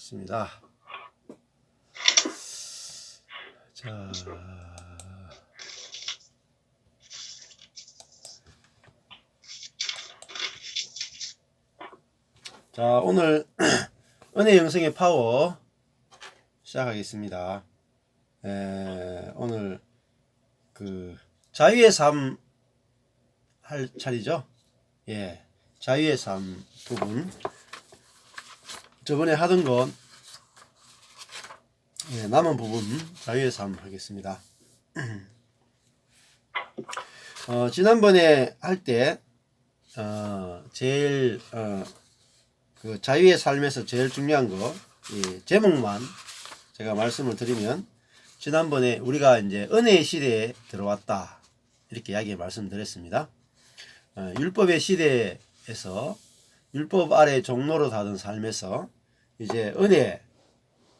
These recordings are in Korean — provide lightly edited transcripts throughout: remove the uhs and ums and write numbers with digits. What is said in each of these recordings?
좋습니다. 자, 오늘 은혜 영성의 파워 시작하겠습니다. 오늘 그 자유의 삶 할 차례죠. 예, 자유의 삶 부분. 저번에 하던 건 남은 부분 자유의 삶 하겠습니다. 지난번에 할 때 제일 그 자유의 삶에서 제일 중요한 거 제목만 제가 말씀을 드리면, 지난번에 우리가 이제 은혜의 시대에 들어왔다 이렇게 이야기 말씀드렸습니다. 율법의 시대에서 율법 아래 종로로 사던 삶에서 이제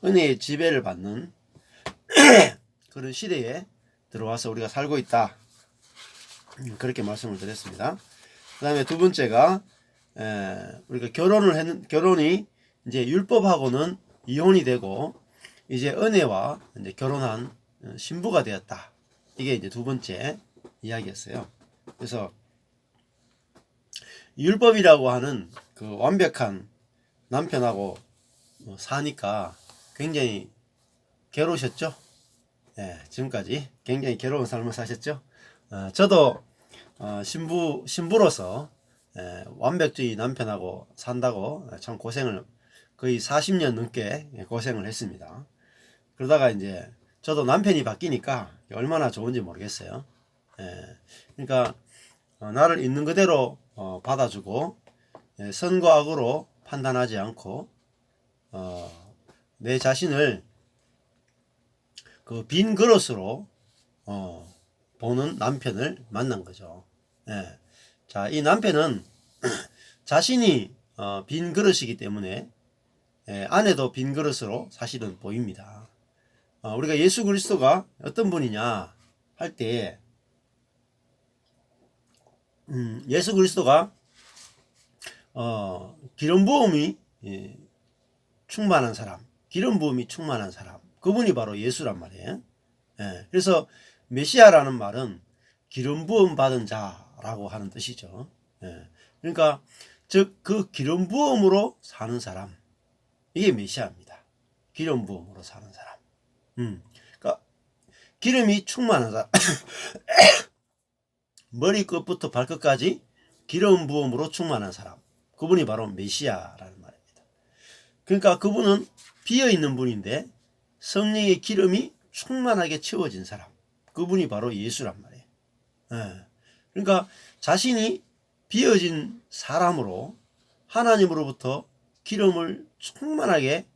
은혜의 지배를 받는 그런 시대에 들어와서 우리가 살고 있다, 그렇게 말씀을 드렸습니다. 그 다음에 두 번째가 우리가 결혼이 이제 율법하고는 이혼이 되고 이제 은혜와 이제 결혼한 신부가 되었다. 이게 이제 두 번째 이야기였어요. 그래서 율법이라고 하는 그 완벽한 남편하고 사니까 굉장히 괴로우셨죠? 지금까지 굉장히 괴로운 삶을 사셨죠? 저도 신부로서 완벽주의 남편하고 산다고 참 고생을, 거의 40년 넘게 고생을 했습니다. 그러다가 이제 저도 남편이 바뀌니까 얼마나 좋은지 모르겠어요. 그러니까 나를 있는 그대로 받아주고 선과 악으로 판단하지 않고 내 자신을 그 빈 그릇으로 보는 남편을 만난 거죠. 자, 이 남편은 자신이 빈 그릇이기 때문에 아내도 빈 그릇으로 사실은 보입니다. 우리가 예수 그리스도가 어떤 분이냐 할 때, 예수 그리스도가 기름 부음이 충만한 사람, 기름 부음이 충만한 사람, 그분이 바로 예수란 말이에요. 그래서 메시아라는 말은 기름 부음 받은 자라고 하는 뜻이죠. 그러니까 즉 그 기름 부음으로 사는 사람, 이게 메시아입니다. 기름 부음으로 사는 사람. 그러니까 기름이 충만한 사람, 머리끝부터 발끝까지 기름 부음으로 충만한 사람, 그분이 바로 메시아라는 말입니다. 그러니까 그분은 비어있는 분인데 성령의 기름이 충만하게 채워진 사람, 그분이 바로 예수란 말이에요. 그러니까 자신이 비어진 사람으로 하나님으로부터 기름을 충만하게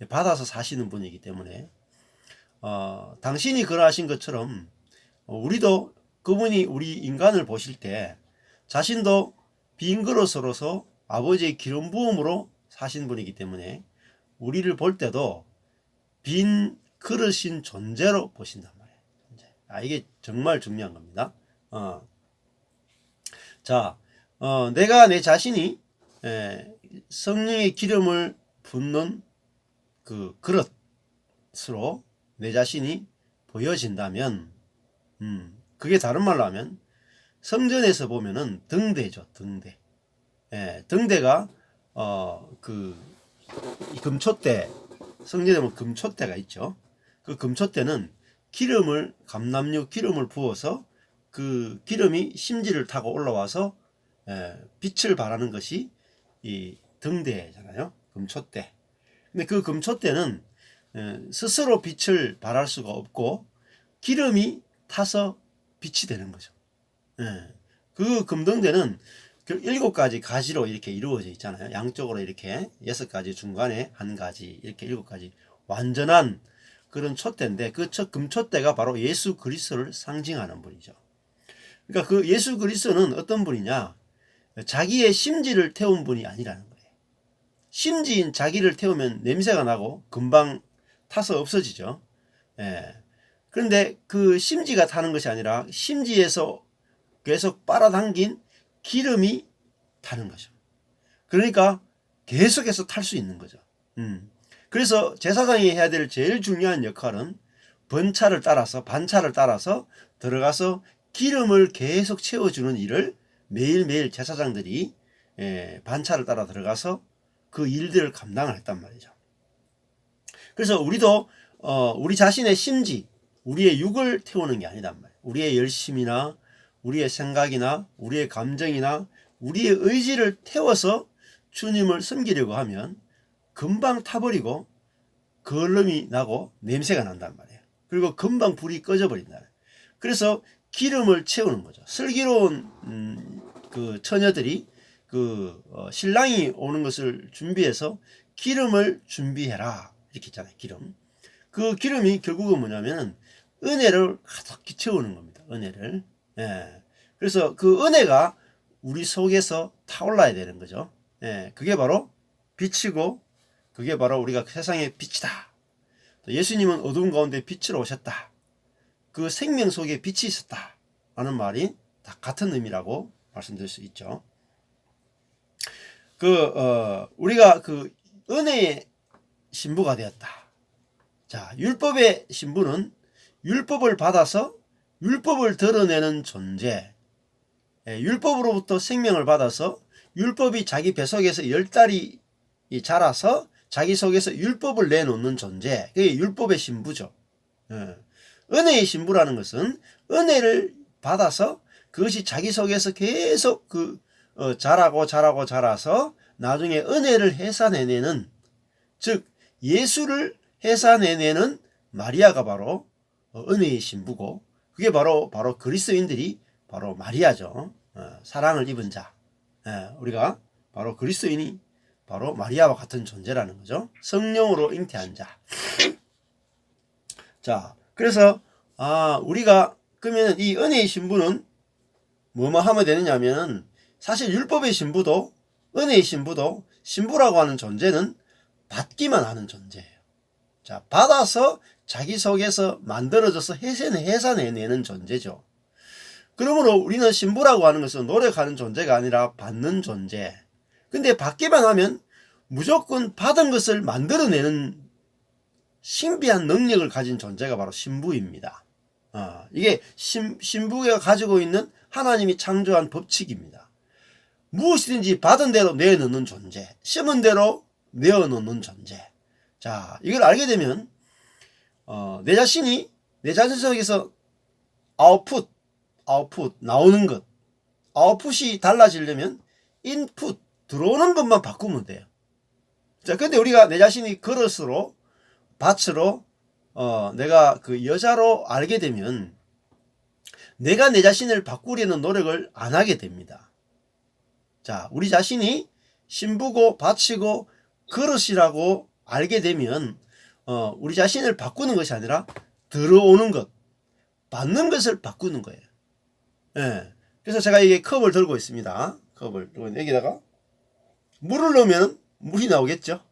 받아서 사시는 분이기 때문에 당신이 그러하신 것처럼 우리도, 그분이 우리 인간을 보실 때 자신도 빈 그릇으로서 아버지의 기름 부음으로 사신 분이기 때문에 우리를 볼 때도 빈 그릇인 존재로 보신단 말이에요. 이게 정말 중요한 겁니다. 자, 내가 내 자신이 성령의 기름을 붓는 그 그릇으로 내 자신이 보여진다면, 그게 다른 말로 하면 성전에서 보면은 등대죠, 등대. 등대가 그 금촛대, 성전에 보면 금촛대가 있죠. 그 금촛대는 감람유 기름을 부어서 그 기름이 심지를 타고 올라와서 빛을 발하는 것이 이 등대잖아요, 금촛대. 근데 그 금촛대는 스스로 빛을 발할 수가 없고 기름이 타서 빛이 되는 거죠. 그 금등대는 7가지 가지로 이렇게 이루어져 있잖아요. 양쪽으로 이렇게 6가지, 중간에 1가지, 이렇게 7가지 완전한 그런 촛대인데, 그 금촛대가 바로 예수 그리스도를 상징하는 분이죠. 그러니까 그 예수 그리스도는 어떤 분이냐, 자기의 심지를 태운 분이 아니라는 거예요. 심지인 자기를 태우면 냄새가 나고 금방 타서 없어지죠. 그런데 그 심지가 타는 것이 아니라 심지에서 계속 빨아당긴 기름이 타는 거죠. 그러니까 계속해서 탈 수 있는 거죠. 그래서 제사장이 해야 될 제일 중요한 역할은 반차를 따라서 들어가서 기름을 계속 채워주는 일을 매일매일 제사장들이 반차를 따라 들어가서 그 일들을 감당을 했단 말이죠. 그래서 우리도 우리 자신의 심지, 우리의 육을 태우는 게 아니단 말이에요. 우리의 열심이나 우리의 생각이나 우리의 감정이나 우리의 의지를 태워서 주님을 섬기려고 하면 금방 타버리고 거름이 나고 냄새가 난단 말이에요. 그리고 금방 불이 꺼져 버린다. 그래서 기름을 채우는 거죠. 슬기로운 그 처녀들이 신랑이 오는 것을 준비해서 기름을 준비해라 이렇게 했잖아요. 기름. 그 기름이 결국은 뭐냐면 은혜를 가득히 채우는 겁니다. 은혜를. 예. 그래서 그 은혜가 우리 속에서 타올라야 되는 거죠. 예. 그게 바로 빛이고 그게 바로 우리가 세상의 빛이다. 예수님은 어두운 가운데 빛으로 오셨다. 그 생명 속에 빛이 있었다. 라는 말이 다 같은 의미라고 말씀드릴 수 있죠. 우리가 은혜의 신부가 되었다. 자, 율법의 신부는 율법을 받아서 율법을 드러내는 존재. 율법으로부터 생명을 받아서 율법이 자기 뱃속에서 10달이 자라서 자기 속에서 율법을 내놓는 존재. 그게 율법의 신부죠. 은혜의 신부라는 것은 은혜를 받아서 그것이 자기 속에서 계속 자라서 나중에 은혜를 해산해내는, 즉 예수를 해산해내는 마리아가 바로 은혜의 신부고, 그게 바로 그리스도인들이 바로 마리아죠. 사랑을 입은 자. 우리가 바로 그리스도인이 바로 마리아와 같은 존재라는 거죠. 성령으로 잉태한 자. 자, 그래서 우리가 그러면 이 은혜의 신부는 뭐뭐 하면 되느냐 하면은, 사실 율법의 신부도 은혜의 신부도 신부라고 하는 존재는 받기만 하는 존재예요. 자, 받아서 자기 속에서 만들어져서 해산해내는 존재죠. 그러므로 우리는 신부라고 하는 것은 노력하는 존재가 아니라 받는 존재. 근데 받기만 하면 무조건 받은 것을 만들어내는 신비한 능력을 가진 존재가 바로 신부입니다. 이게 신부가 가지고 있는 하나님이 창조한 법칙입니다. 무엇이든지 받은 대로 내어놓는 존재, 심은 대로 내어놓는 존재. 자, 이걸 알게 되면 내 자신 속에서 아웃풋 나오는 것, 아웃풋이 달라지려면 인풋 들어오는 것만 바꾸면 돼요. 자, 근데 우리가 내 자신이 그릇으로, 밭으로, 내가 그 여자로 알게 되면 내가 내 자신을 바꾸려는 노력을 안 하게 됩니다. 자, 우리 자신이 신부고 밭이고 그릇이라고 알게 되면 우리 자신을 바꾸는 것이 아니라 들어오는 것, 받는 것을 바꾸는 거예요. 예. 그래서 제가 이게 컵을 들고 있습니다. 컵을 들고 여기다가 물을 넣으면 물이 나오겠죠.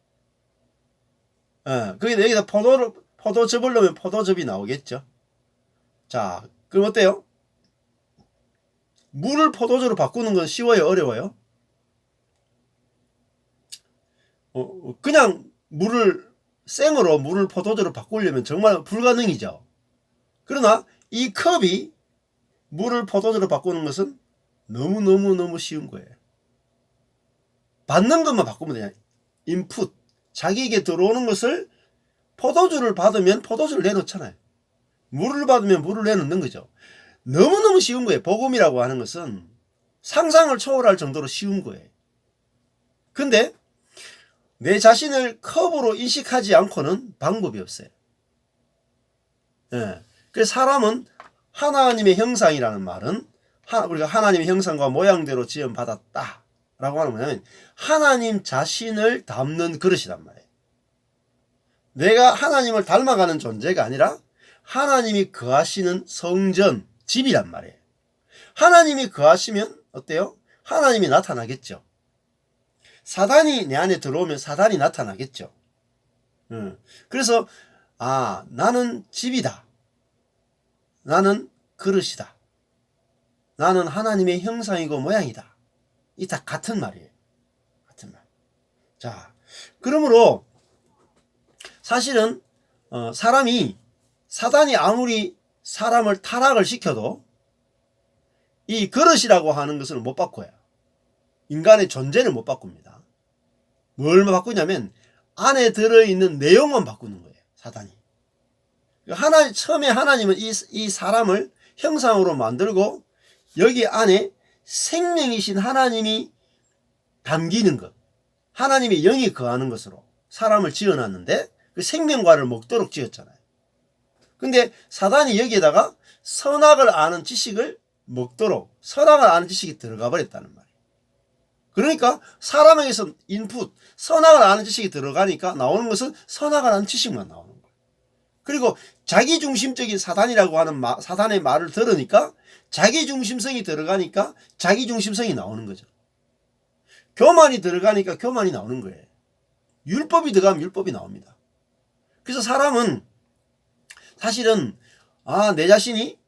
여기다 포도즙을 넣으면 포도즙이 나오겠죠. 자, 그럼 어때요? 물을 포도즙으로 바꾸는 건 쉬워요, 어려워요? 그냥 생으로 물을 포도즙으로 바꾸려면 정말 불가능이죠. 그러나 이 컵이 물을 포도즙으로 바꾸는 것은 너무 쉬운 거예요. 받는 것만 바꾸면 되냐. 인풋, 자기에게 들어오는 것을, 포도주를 받으면 포도주를 내놓잖아요. 물을 받으면 물을 내놓는 거죠. 너무너무 쉬운 거예요. 복음이라고 하는 것은 상상을 초월할 정도로 쉬운 거예요. 근데 내 자신을 컵으로 인식하지 않고는 방법이 없어요. 그래서 사람은 하나님의 형상이라는 말은, 우리가 하나님의 형상과 모양대로 지음받았다 라고 하는 뭐냐면 하나님 자신을 담는 그릇이란 말이에요. 내가 하나님을 닮아가는 존재가 아니라 하나님이 거하시는 성전, 집이란 말이에요. 하나님이 거하시면 어때요? 하나님이 나타나겠죠. 사단이 내 안에 들어오면 사단이 나타나겠죠. 그래서 나는 집이다. 나는 그릇이다. 나는 하나님의 형상이고 모양이다. 이 다 같은 말이에요. 같은 말. 자, 그러므로 사실은 사단이 아무리 사람을 타락을 시켜도 이 그릇이라고 하는 것을 못 바꿔요. 인간의 존재를 못 바꿉니다. 뭘 바꾸냐면 안에 들어있는 내용만 바꾸는 거예요. 사단이. 처음에 하나님은 이 사람을 형상으로 만들고 여기 안에 생명이신 하나님이 담기는 것, 하나님의 영이 거하는 것으로 사람을 지어놨는데 그 생명과를 먹도록 지었잖아요. 근데 사단이 여기에다가 선악을 아는 지식을 먹도록 선악을 아는 지식이 들어가 버렸다는 말이에요. 그러니까 사람에게서 인풋, 선악을 아는 지식이 들어가니까 나오는 것은 선악을 아는 지식만 나오는 거예요. 그리고 자기중심적인 사단이라고 하는 사단의 말을 들으니까 자기중심성이 들어가니까 자기중심성이 나오는 거죠. 교만이 들어가니까 교만이 나오는 거예요. 율법이 들어가면 율법이 나옵니다. 그래서 사람은 사실은 내 자신이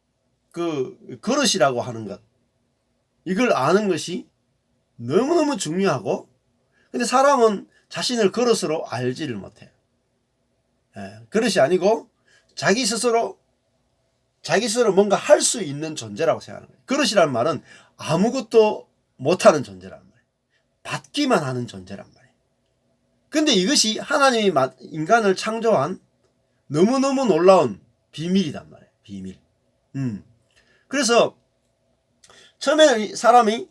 그 그릇이라고 하는 것, 이걸 아는 것이 너무너무 중요하고, 근데 사람은 자신을 그릇으로 알지를 못해요. 그릇이 아니고 자기 스스로 뭔가 할 수 있는 존재라고 생각하는 거예요. 그릇이라는 말은 아무것도 못하는 존재란 말이에요. 받기만 하는 존재란 말이에요. 근데 이것이 하나님이 인간을 창조한 너무너무 놀라운 비밀이란 말이에요. 비밀. 그래서 처음에는 사람이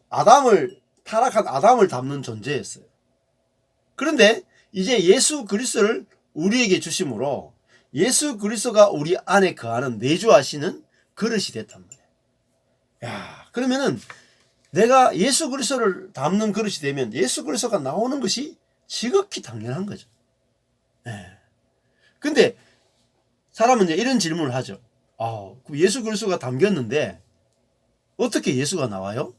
타락한 아담을 담는 존재였어요. 그런데 이제 예수 그리스도를 우리에게 주심으로 예수 그리스도가 우리 안에 거하는 내주하시는 그릇이 됐단 말이에요. 그러면은 내가 예수 그리스도를 담는 그릇이 되면 예수 그리스도가 나오는 것이 지극히 당연한 거죠. 근데 사람은 이제 이런 질문을 하죠. 예수 그리스도가 담겼는데 어떻게 예수가 나와요?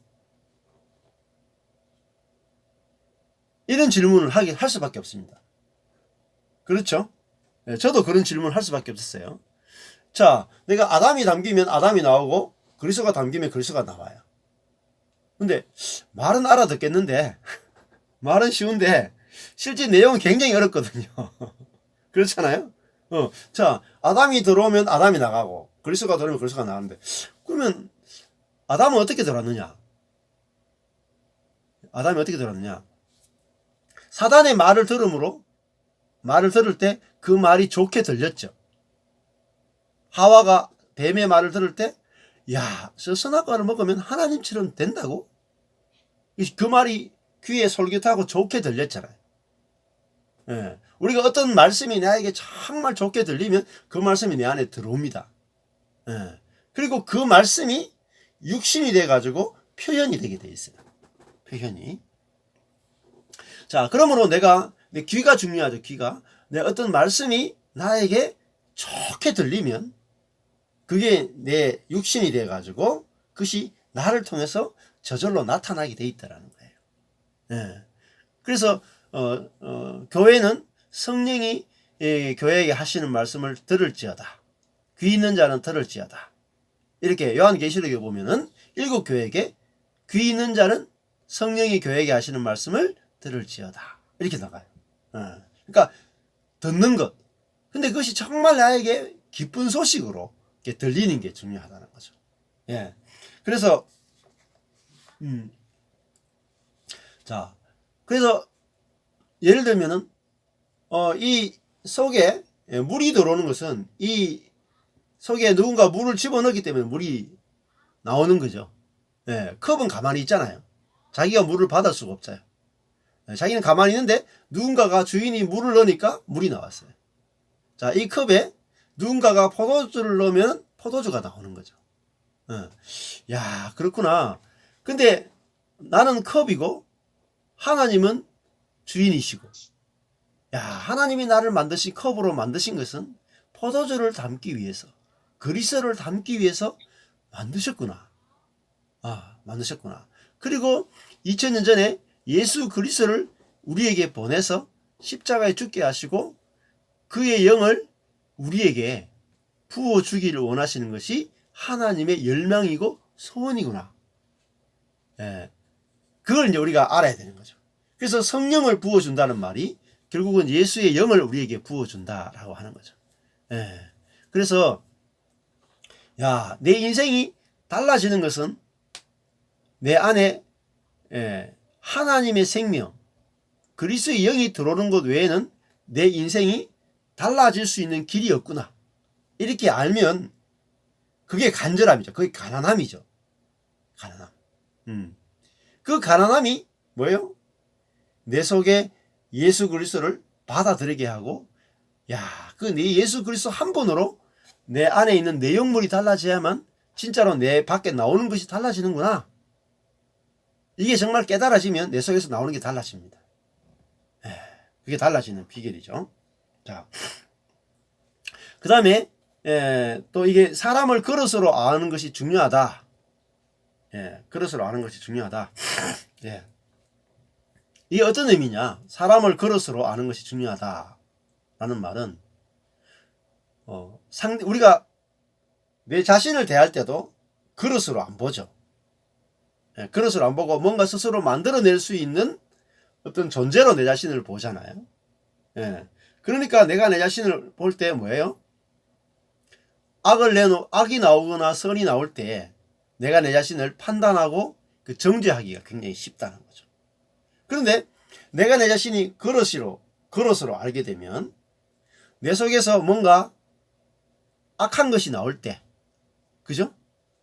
이런 질문을 할 수밖에 없습니다. 그렇죠? 저도 그런 질문을 할 수밖에 없었어요. 자, 내가 아담이 담기면 아담이 나오고 그리스도가 담기면 그리스도가 나와요. 근데 말은 알아듣겠는데 말은 쉬운데 실제 내용은 굉장히 어렵거든요. 그렇잖아요? 자, 아담이 들어오면 아담이 나가고 그리스도가 들어오면 그리스도가 나가는데, 그러면 아담은 어떻게 들어왔느냐? 아담이 어떻게 들어왔느냐? 사단의 말을 들을 때 그 말이 좋게 들렸죠. 하와가 뱀의 말을 들을 때, 저 선악과를 먹으면 하나님처럼 된다고? 그 말이 귀에 솔깃하고 좋게 들렸잖아요. 우리가 어떤 말씀이 나에게 정말 좋게 들리면 그 말씀이 내 안에 들어옵니다. 그리고 그 말씀이 육신이 돼가지고 표현이 되게 돼 있어요. 표현이. 자, 그러므로 내 귀가 중요하죠. 귀가. 내 어떤 말씀이 나에게 좋게 들리면 그게 내 육신이 돼가지고 그것이 나를 통해서 저절로 나타나게 돼 있다라는 거예요. 그래서 교회는 성령이 교회에게 하시는 말씀을 들을지어다. 귀 있는 자는 들을지어다. 이렇게 요한계시록에 보면은 7교회에게 귀 있는 자는 성령이 교회에게 하시는 말씀을 들을지어다. 이렇게 나가요. 그러니까 듣는 것. 근데 그것이 정말 나에게 기쁜 소식으로 이렇게 들리는 게 중요하다는 거죠. 그래서 자, 그래서 예를 들면은 이 속에 물이 들어오는 것은 이 속에 누군가 물을 집어넣기 때문에 물이 나오는 거죠. 컵은 가만히 있잖아요. 자기가 물을 받을 수가 없잖아요. 자기는 가만히 있는데 누군가가 주인이 물을 넣으니까 물이 나왔어요. 자, 이 컵에 누군가가 포도주를 넣으면 포도주가 나오는 거죠. 그렇구나. 근데 나는 컵이고 하나님은 주인이시고, 하나님이 나를 만드신 컵으로 만드신 것은 포도주를 담기 위해서, 그리스도를 담기 위해서 만드셨구나. 만드셨구나. 그리고 2000년 전에 예수 그리스도를 우리에게 보내서 십자가에 죽게 하시고 그의 영을 우리에게 부어주기를 원하시는 것이 하나님의 열망이고 소원이구나. 그걸 이제 우리가 알아야 되는 거죠. 그래서 성령을 부어준다는 말이 결국은 예수의 영을 우리에게 부어준다라고 하는 거죠. 예. 그래서 야, 내 인생이 달라지는 것은 내 안에 하나님의 생명, 그리스도의 영이 들어오는 것 외에는 내 인생이 달라질 수 있는 길이 없구나. 이렇게 알면 그게 간절함이죠. 그게 가난함이죠. 가난함. 그 가난함이 뭐예요? 내 속에 예수 그리스도를 받아들이게 하고, 야, 그 내 예수 그리스도 한 분으로 내 안에 있는 내용물이 달라져야만 진짜로 내 밖에 나오는 것이 달라지는구나. 이게 정말 깨달아지면 내 속에서 나오는 게 달라집니다. 그게 달라지는 비결이죠. 자, 그 다음에 또 이게 사람을 그릇으로 아는 것이 중요하다. 그릇으로 아는 것이 중요하다. 이게 어떤 의미냐? 사람을 그릇으로 아는 것이 중요하다라는 말은 우리가 내 자신을 대할 때도 그릇으로 안 보죠. 그릇으로 안 보고 뭔가 스스로 만들어낼 수 있는 어떤 존재로 내 자신을 보잖아요. 그러니까 내가 내 자신을 볼 때 뭐예요? 악이 나오거나 선이 나올 때 내가 내 자신을 판단하고 그 정죄하기가 굉장히 쉽다는 거죠. 그런데 내가 내 자신이 그릇으로 알게 되면 내 속에서 뭔가 악한 것이 나올 때, 그죠?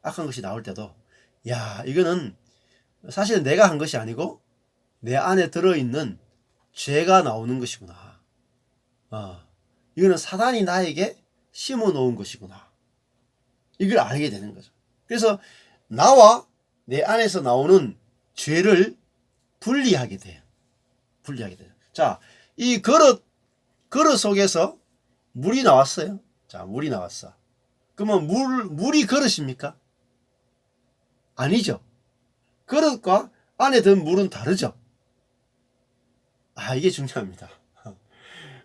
악한 것이 나올 때도, 야, 이거는 사실 내가 한 것이 아니고 내 안에 들어있는 죄가 나오는 것이구나. 이거는 사단이 나에게 심어 놓은 것이구나. 이걸 알게 되는 거죠. 그래서 나와 내 안에서 나오는 죄를 분리하게 돼요. 자, 이 그릇 속에서 물이 나왔어요. 자, 물이 나왔어. 그러면 물이 그릇입니까? 아니죠. 그릇과 안에 든 물은 다르죠. 이게 중요합니다.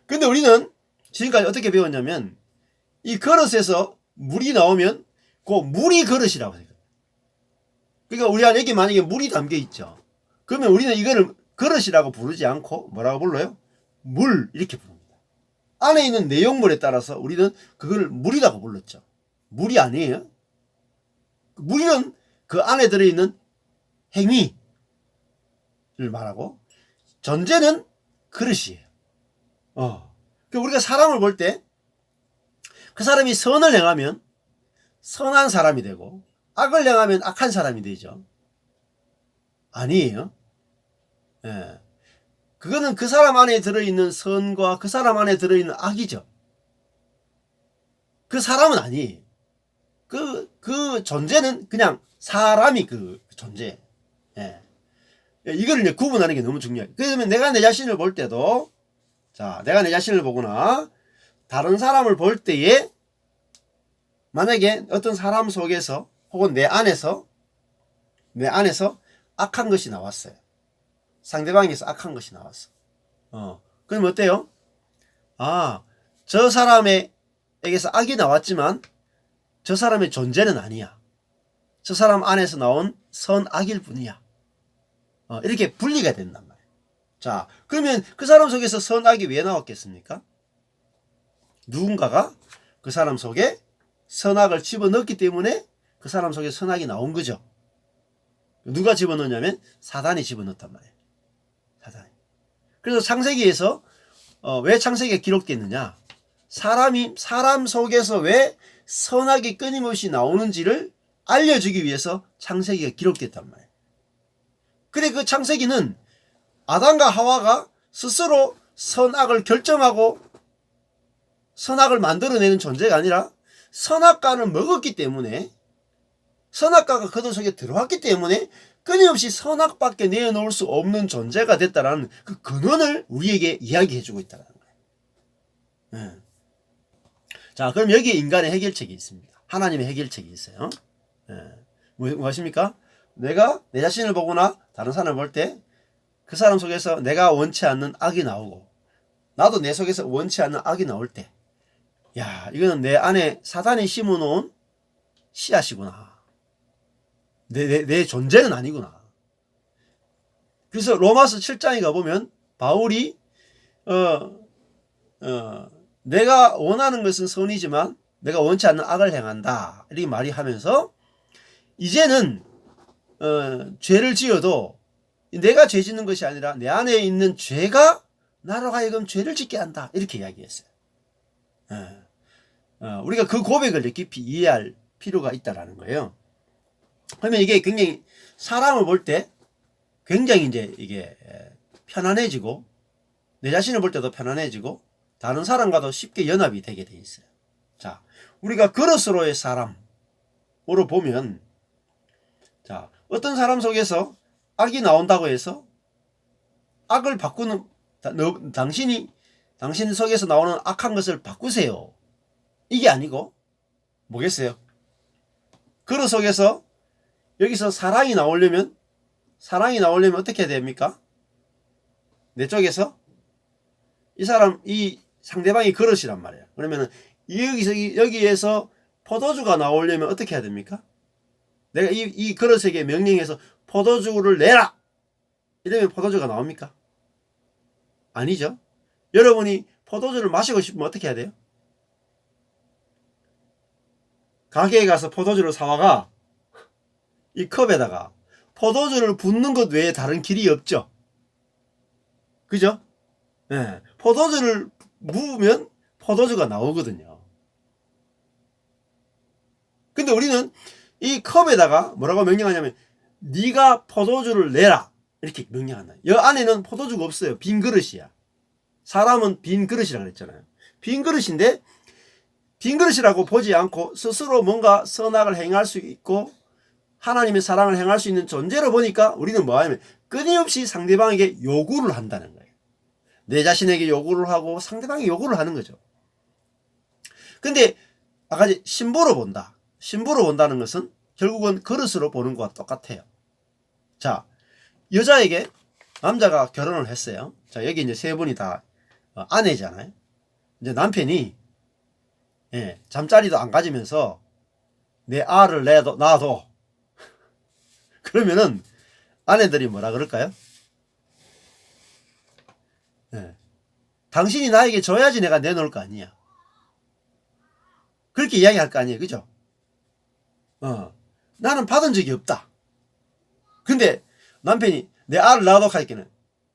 근데 우리는 지금까지 어떻게 배웠냐면 이 그릇에서 물이 나오면 그 물이 그릇이라고 생각해요. 그러니까 우리 안에 여기 만약에 물이 담겨 있죠. 그러면 우리는 이거를 그릇이라고 부르지 않고 뭐라고 불러요? 물 이렇게 부릅니다. 안에 있는 내용물에 따라서 우리는 그걸 물이라고 불렀죠. 물이 아니에요. 물은 그 안에 들어있는 행위를 말하고 존재는 그릇이에요. 그러니까 우리가 사람을 볼 때 그 사람이 선을 행하면 선한 사람이 되고 악을 행하면 악한 사람이 되죠. 아니에요. 그거는 그 사람 안에 들어있는 선과 그 사람 안에 들어있는 악이죠. 그 사람은 아니에요. 그 존재는 그냥 사람이 그 존재. 이걸 이제 구분하는 게 너무 중요해요. 그러면 내가 내 자신을 볼 때도, 자, 내가 내 자신을 보거나 다른 사람을 볼 때에 만약에 어떤 사람 속에서 혹은 내 안에서 악한 것이 나왔어요. 상대방에서 악한 것이 나왔어. 그럼 어때요? 저 사람에게서 악이 나왔지만 저 사람의 존재는 아니야. 저 사람 안에서 나온 선악일 뿐이야. 이렇게 분리가 된단 말이에요. 자, 그러면 그 사람 속에서 선악이 왜 나왔겠습니까? 누군가가 그 사람 속에 선악을 집어넣기 때문에 그 사람 속에 선악이 나온 거죠. 누가 집어넣냐면 사단이 집어넣었단 말이에요. 사단이. 그래서 창세기에서 왜 창세기가 기록됐느냐? 사람 속에서 왜 선악이 끊임없이 나오는지를 알려주기 위해서 창세기가 기록됐단 말이에요. 그래, 그 창세기는 아담과 하와가 스스로 선악을 결정하고 선악을 만들어내는 존재가 아니라 선악과를 먹었기 때문에, 선악과가 그들 속에 들어왔기 때문에 끊임없이 선악밖에 내어놓을 수 없는 존재가 됐다라는 그 근원을 우리에게 이야기해주고 있다는 거예요. 자, 그럼 여기에 인간의 해결책이 있습니다. 하나님의 해결책이 있어요. 무엇입니까? 내가 내 자신을 보거나 다른 사람을 볼 때 그 사람 속에서 내가 원치 않는 악이 나오고 나도 내 속에서 원치 않는 악이 나올 때, 야, 이거는 내 안에 사단이 심어놓은 씨앗이구나. 내 존재는 아니구나. 그래서 로마서 7장에 가보면 바울이 어, 내가 원하는 것은 선이지만 내가 원치 않는 악을 행한다. 이렇게 말이 하면서 이제는 죄를 지어도 내가 죄 짓는 것이 아니라 내 안에 있는 죄가 나로 하여금 죄를 짓게 한다. 이렇게 이야기했어요. 우리가 그 고백을 깊이 이해할 필요가 있다라는 거예요. 그러면 이게 굉장히 사람을 볼 때 굉장히 이제 이게 편안해지고 내 자신을 볼 때도 편안해지고 다른 사람과도 쉽게 연합이 되게 돼 있어요. 자, 우리가 그릇으로의 사람으로 보면 자, 어떤 사람 속에서 악이 나온다고 해서 악을 바꾸는 당신 속에서 나오는 악한 것을 바꾸세요. 이게 아니고 뭐겠어요? 그릇 속에서 여기서 사랑이 나오려면 어떻게 해야 됩니까? 내 쪽에서 이 상대방이 그릇이란 말이에요. 그러면은 여기에서 포도주가 나오려면 어떻게 해야 됩니까? 내가 이 그릇에게 명령해서 포도주를 내라! 이러면 포도주가 나옵니까? 아니죠. 여러분이 포도주를 마시고 싶으면 어떻게 해야 돼요? 가게에 가서 포도주를 사와가 이 컵에다가 포도주를 붓는 것 외에 다른 길이 없죠. 그죠? 네. 포도주를 부으면 포도주가 나오거든요. 근데 우리는 이 컵에다가 뭐라고 명령하냐면 네가 포도주를 내라 이렇게 명령한다. 이 안에는 포도주가 없어요. 빈 그릇이야. 사람은 빈 그릇이라고 그랬잖아요. 빈 그릇인데 빈 그릇이라고 보지 않고 스스로 뭔가 선악을 행할 수 있고 하나님의 사랑을 행할 수 있는 존재로 보니까 우리는 뭐 하냐면 끊임없이 상대방에게 요구를 한다는 거예요. 내 자신에게 요구를 하고 상대방이 요구를 하는 거죠. 근데 아까 신부로 본다. 신부로 본다는 것은 결국은 그릇으로 보는 것과 똑같아요. 자, 여자에게 남자가 결혼을 했어요. 자, 여기 이제 세 분이 다 아내잖아요. 이제 남편이 잠자리도 안 가지면서 내 알을 낳아도 그러면은 아내들이 뭐라 그럴까요? 당신이 나에게 줘야지 내가 내놓을 거 아니야. 그렇게 이야기할 거 아니에요. 그죠? 나는 받은 적이 없다. 근데 남편이 내 알을 낳아도록 할게는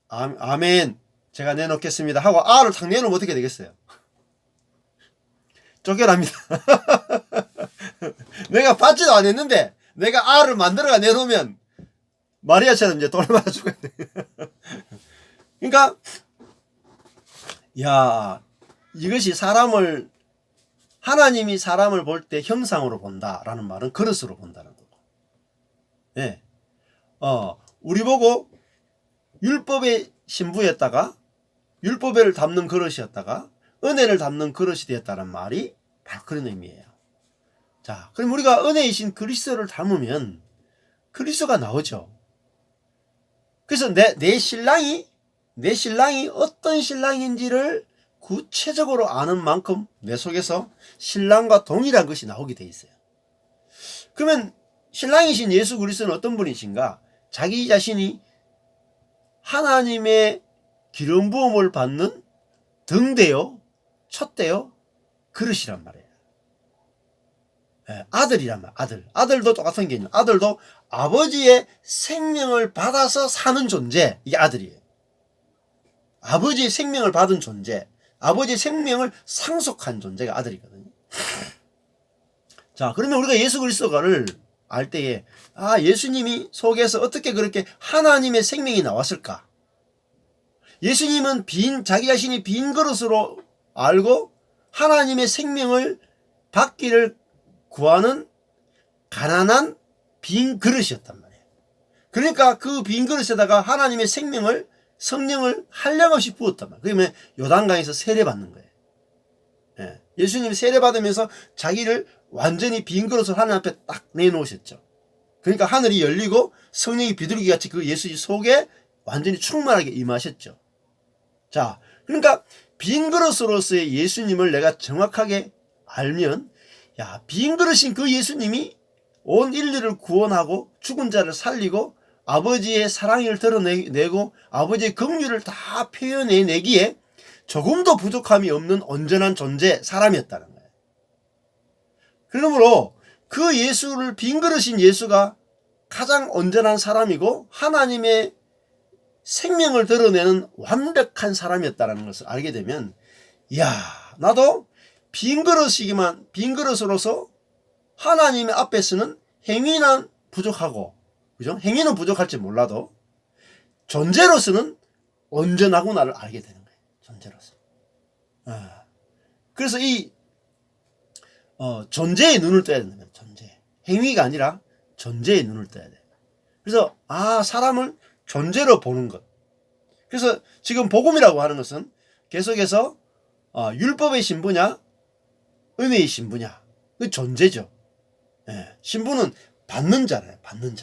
아멘 제가 내놓겠습니다 하고 알을 탁 내놓으면 어떻게 되겠어요? 쫓겨납니다. 내가 받지도 않았는데 내가 알을 만들어가 내놓으면 마리아처럼 이제 돌을 맞아 죽어야 돼. 그러니까 야 이것이 하나님이 사람을 볼 때 형상으로 본다라는 말은 그릇으로 본다는 거고. 예. 우리 보고 율법의 신부였다가 율법을 담는 그릇이었다가 은혜를 담는 그릇이 되었다는 말이 바로 그런 의미예요. 자, 그럼 우리가 은혜이신 그리스도를 담으면 그리스도가 나오죠. 그래서 내 신랑이 어떤 신랑인지를 구체적으로 아는 만큼 내 속에서 신랑과 동일한 것이 나오게 돼 있어요. 그러면 신랑이신 예수 그리스도는 어떤 분이신가? 자기 자신이 하나님의 기름 부음을 받는 등대요, 촛대요, 그릇이란 말이에요. 아들이란 말, 아들도 똑같은 개념. 아들도 아버지의 생명을 받아서 사는 존재, 이게 아들이에요. 아버지의 생명을 받은 존재, 아버지의 생명을 상속한 존재가 아들이거든요. 자, 그러면 우리가 예수 그리스도를 알 때에 예수님이 속에서 어떻게 그렇게 하나님의 생명이 나왔을까? 예수님은 자기 자신이 빈 그릇으로 알고 하나님의 생명을 받기를 구하는 가난한 빈 그릇이었단 말이에요. 그러니까 그 빈 그릇에다가 하나님의 성령을 한량없이 부었단 말이에요. 그러면 요단강에서 세례받는 거예요. 예수님이 세례받으면서 자기를 완전히 빈 그릇을 하나님 앞에 딱 내놓으셨죠. 그러니까 하늘이 열리고 성령이 비둘기같이 그 예수 속에 완전히 충만하게 임하셨죠. 자, 그러니까 빈 그릇으로서의 예수님을 내가 정확하게 알면 빈 그릇인 그 예수님이 온 인류를 구원하고 죽은 자를 살리고 아버지의 사랑을 드러내고 아버지의 긍휼을 다 표현해내기에 조금도 부족함이 없는 온전한 존재, 사람이었다는 거예요. 그러므로 그 예수를, 빈 그릇인 예수가 가장 온전한 사람이고 하나님의 생명을 드러내는 완벽한 사람이었다는 것을 알게 되면, 이야, 나도 빈 그릇으로서 하나님 앞에서는 행위는 부족하고, 그죠? 행위는 부족할지 몰라도 존재로서는 온전하구나를 알게 되는 거예요. 존재로서. 그래서 이 존재의 눈을 떠야 된다. 존재. 행위가 아니라 존재의 눈을 떠야 돼. 그래서 사람을 존재로 보는 것. 그래서 지금 복음이라고 하는 것은 계속해서 율법의 신부냐 은혜의 신부냐, 그 존재죠. 예, 신부는 받는 자래요. 받는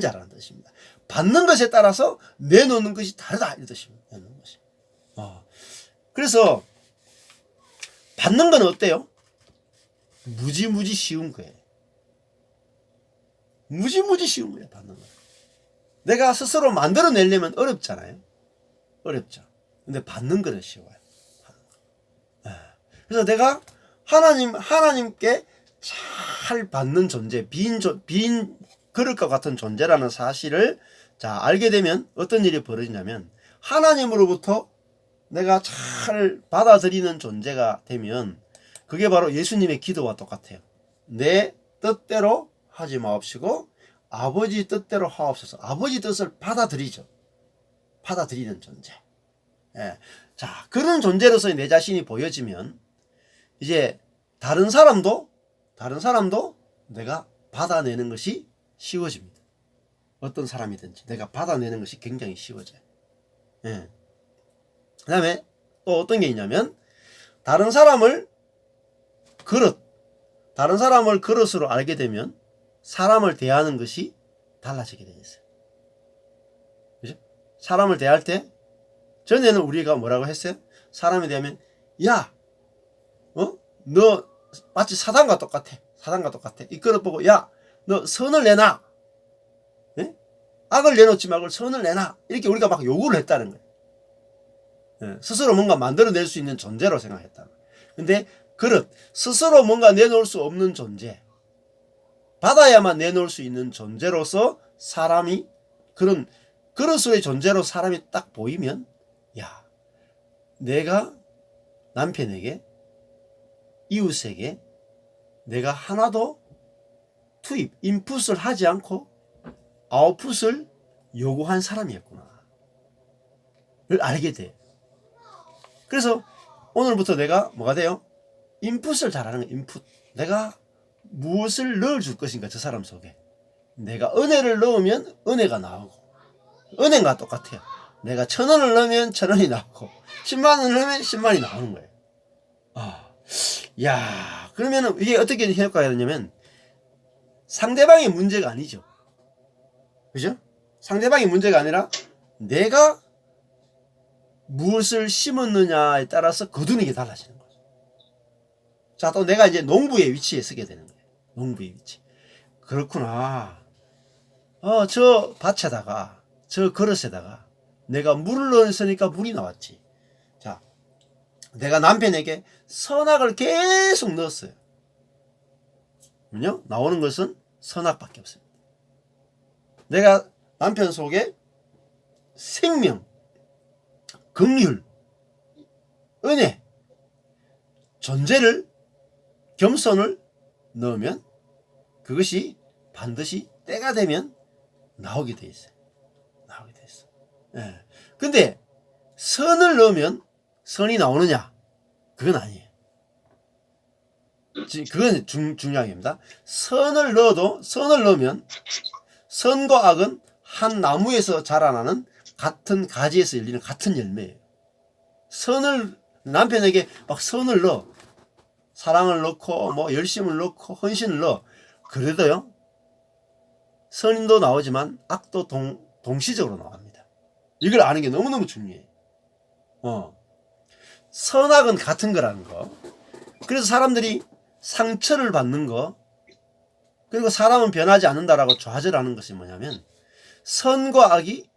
자라는 뜻입니다. 받는 것에 따라서 내놓는 것이 다르다, 이 뜻입니다. 내놓는 것이. 그래서 받는 건 어때요? 무지무지 쉬운 거예요. 무지무지 쉬운 거예요. 받는 거. 내가 스스로 만들어내려면 어렵잖아요. 어렵죠. 근데 받는 거는 쉬워요. 그래서 내가 하나님께 잘 받는 존재, 빈 그릇과 같은 존재라는 사실을 알게 되면 어떤 일이 벌어지냐면, 하나님으로부터 내가 잘 받아들이는 존재가 되면 그게 바로 예수님의 기도와 똑같아요. 내 뜻대로 하지 마옵시고 아버지 뜻대로 하옵소서. 아버지 뜻을 받아들이죠. 받아들이는 존재. 예. 자, 그런 존재로서 내 자신이 보여지면 이제 다른 사람도 내가 받아내는 것이 쉬워집니다. 어떤 사람이든지 내가 받아내는 것이 굉장히 쉬워져요. 예. 그 다음에 또 어떤 게 있냐면, 다른 사람을 그릇으로 알게 되면 사람을 대하는 것이 달라지게 되어 있어요. 그죠? 사람을 대할 때, 전에는 우리가 뭐라고 했어요? 사람에 대하면, 야, 너 마치 사단과 똑같아. 이 그릇 보고, 야, 너 선을 내놔. 네? 악을 내놓지 말고 선을 내놔. 이렇게 우리가 막 요구를 했다는 거예요. 네, 스스로 뭔가 만들어낼 수 있는 존재로 생각했다는 거예요. 근데 그릇, 스스로 뭔가 내놓을 수 없는 존재, 받아야만 내놓을 수 있는 존재로서 사람이, 그런 그릇의 존재로 사람이 딱 보이면, 야, 내가 남편에게, 이웃에게 내가 하나도 인풋을 하지 않고 아웃풋을 요구한 사람이었구나 를 알게 돼. 그래서 오늘부터 내가 뭐가 돼요? 인풋을 잘하는 거야. 인풋. 내가 무엇을 넣어줄 것인가, 저 사람 속에. 내가 은혜를 넣으면 은혜가 나오고, 은혜가 똑같아요. 내가 1,000원을 넣으면 1,000원이 나오고 10만 원을 넣으면 10만이 나오는 거예요. 야, 그러면은 이게 어떻게 효과가 되냐면, 상대방의 문제가 아니죠. 그죠? 상대방의 문제가 아니라 내가 무엇을 심었느냐에 따라서 거두는 게 달라지는 거죠. 자, 또 내가 이제 농부의 위치에 서게 되는 거예요. 농부의 위치. 그렇구나. 저 밭에다가, 저 그릇에다가 내가 물을 넣었으니까 물이 나왔지. 자, 내가 남편에게 선악을 계속 넣었어요. 그럼요? 나오는 것은 선악밖에 없습니다. 내가 남편 속에 생명, 긍휼, 은혜, 존재를, 겸손을 넣으면 그것이 반드시 때가 되면 나오게 돼 있어요. 나오게 돼 있어. 예. 근데 선을 넣으면 선이 나오느냐? 그건 아니에요. 그건 중요한 겁니다. 선을 넣으면 선과 악은 한 나무에서 자라나는 같은 가지에서 열리는 같은 열매예요. 남편에게 막 선을 넣어. 사랑을 넣고, 뭐, 열심을 넣고, 헌신을 넣어. 그래도요, 선도 나오지만 악도 동시적으로 나옵니다. 이걸 아는 게 너무너무 중요해요. 선악은 같은 거라는 거. 그래서 사람들이 상처를 받는 거, 그리고 사람은 변하지 않는다라고 좌절하는 것이 뭐냐면, 선과 악이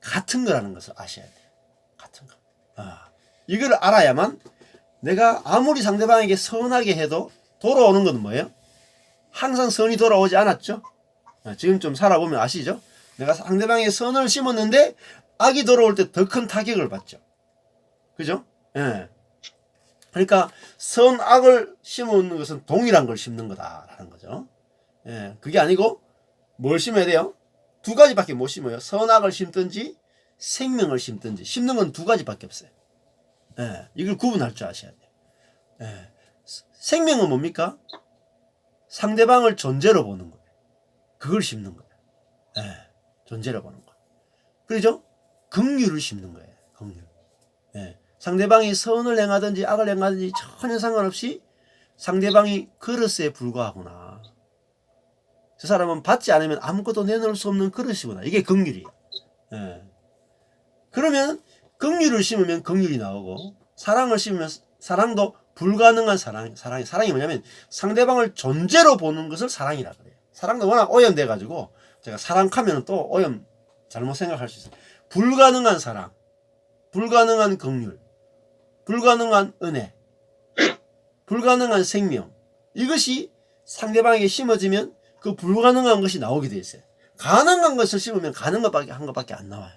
같은 거라는 것을 아셔야 돼요. 같은 거. 이걸 알아야만 내가 아무리 상대방에게 선하게 해도 돌아오는 건 뭐예요? 항상 선이 돌아오지 않았죠? 지금 좀 살아보면 아시죠? 내가 상대방에게 선을 심었는데 악이 돌아올 때 더 큰 타격을 받죠. 그죠? 예. 그러니까 선악을 심는 것은 동일한 걸 심는 거다라는 거죠. 예. 그게 아니고 뭘 심어야 돼요? 두 가지밖에 못 심어요. 선악을 심든지 생명을 심든지. 심는 건 두 가지밖에 없어요. 예. 이걸 구분할 줄 아셔야 돼요. 예. 생명은 뭡니까? 상대방을 존재로 보는 거예요. 그걸 심는 거예요. 예. 존재로 보는 거. 그렇죠? 긍휼을 심는 거예요. 긍휼. 예. 상대방이 선을 행하든지 악을 행하든지 전혀 상관없이 상대방이 그릇에 불과하구나. 저 사람은 받지 않으면 아무것도 내놓을 수 없는 그릇이구나. 이게 긍휼이에요. 예. 그러면 긍휼을 심으면 긍휼이 나오고 사랑을 심으면 사랑도 불가능한 사랑이 뭐냐면 상대방을 존재로 보는 것을 사랑이라 그래요. 사랑도 워낙 오염돼 가지고 제가 사랑하면 또 오염 잘못 생각할 수 있어요. 불가능한 사랑, 불가능한 긍휼, 불가능한 은혜, 불가능한 생명, 이것이 상대방에게 심어지면 그 불가능한 것이 나오게 돼 있어요. 가능한 것을 심으면 가능한 한 것밖에 안 나와요.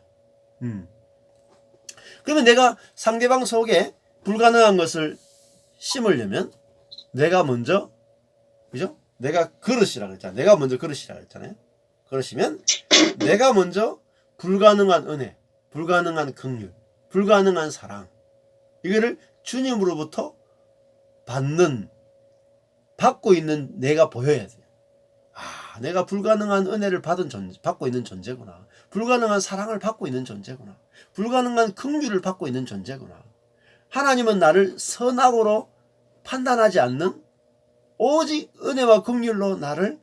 그러면 내가 상대방 속에 불가능한 것을 심으려면 내가 먼저, 그죠? 내가 그릇이라 그랬잖아요. 내가 먼저 그릇이라 그랬잖아요. 그러시면 내가 먼저 불가능한 은혜, 불가능한 긍휼, 불가능한 사랑, 이거를 주님으로부터 받고 있는 내가 보여야 돼요. 아, 내가 불가능한 은혜를 받고 있는 존재구나. 불가능한 사랑을 받고 있는 존재구나. 불가능한 긍휼을 받고 있는 존재구나. 하나님은 나를 선악으로 판단하지 않는 오직 은혜와 긍휼로 나를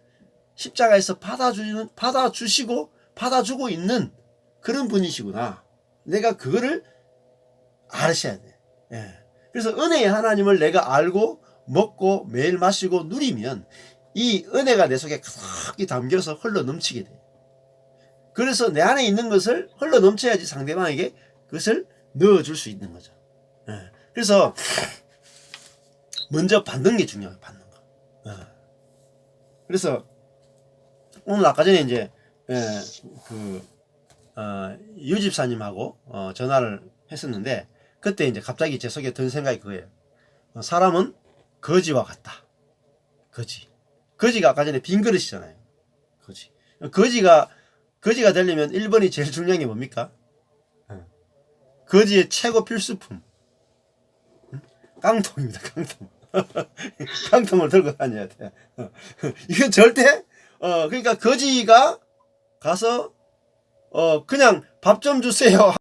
십자가에서 받아주시고 받아주고 있는 그런 분이시구나. 내가 그거를 아셔야 돼. 예. 그래서 은혜의 하나님을 내가 알고 먹고 매일 마시고 누리면 이 은혜가 내 속에 크게 담겨서 흘러 넘치게 돼. 그래서 내 안에 있는 것을 흘러 넘쳐야지 상대방에게 그것을 넣어줄 수 있는 거죠. 예. 그래서 먼저 받는 게 중요해요. 받는 거. 예. 그래서 오늘 아까 전에 이제 유 집사님하고 전화를 했었는데 그때 이제 갑자기 제 속에 든 생각이 그거예요. 사람은 거지와 같다. 거지가 아까 전에 빈 그릇이잖아요. 거지가 되려면 1번이 제일 중요한 게 뭡니까? 거지의 최고 필수품. 깡통입니다. 깡통. 깡통을 들고 다녀야 돼. 이건 절대 그러니까 거지가 가서 그냥 밥 좀 주세요